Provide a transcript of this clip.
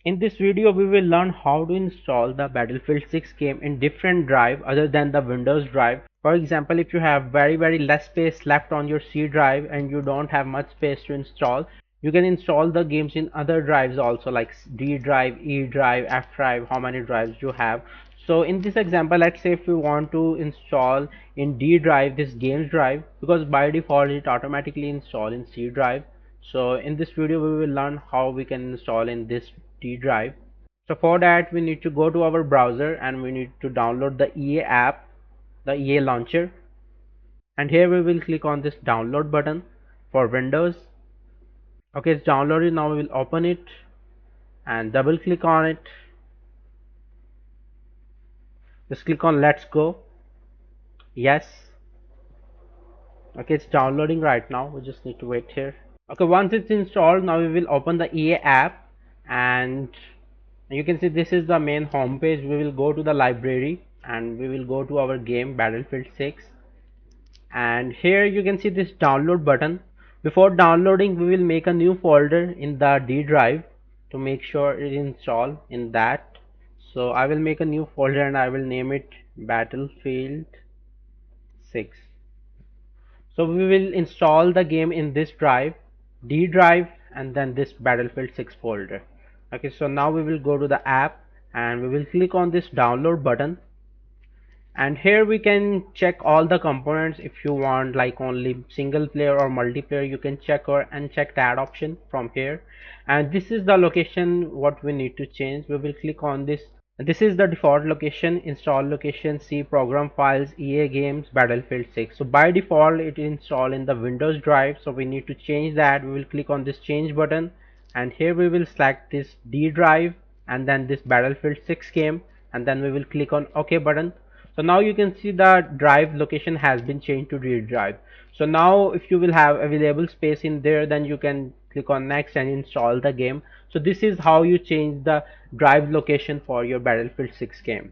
In this video, we will learn how to install the Battlefield 6 game in different drive other than the Windows drive. For example, if you have very less space left on your C drive and you don't have much space to install, you can install the games in other drives also, like D drive, E drive, F drive, how many drives you have. So in this example, let's say if we want to install in D drive this games drive, because by default it automatically install in C drive. So in this video we will learn how we can install in this D drive. So for that we need to go to our browser and we need to download the EA app, the EA launcher, and here we will click on this download button for Windows. Okay, it's downloaded. Now we will open it and double click on it. Just click on let's go. Yes. Okay, it's downloading right now. We just need to wait here. Okay, once it's installed, now we will open the EA app and you can see this is the main home page. We will go to the library and we will go to our game Battlefield 6, and here you can see this download button. Before downloading, we will make a new folder in the D drive to make sure it is installed in that. So I will make a new folder and I will name it Battlefield 6. So we will install the game in this drive, D drive, and then this Battlefield 6 folder. Okay, so now we will go to the app and we will click on this download button, and here we can check all the components. If you want like only single player or multiplayer, you can check or uncheck that option from here. And this is the location what we need to change. We will click on this. This is the default location, install location, C program files, EA games, Battlefield 6. So by default it is installed in the Windows drive, so we need to change that. We will click on this change button and here we will select this D drive and then this Battlefield 6 game, and then we will click on OK button. So now you can see the drive location has been changed to D drive. So now if you will have available space in there, then you can click on next and install the game. So this is how you change the drive location for your Battlefield 6 game.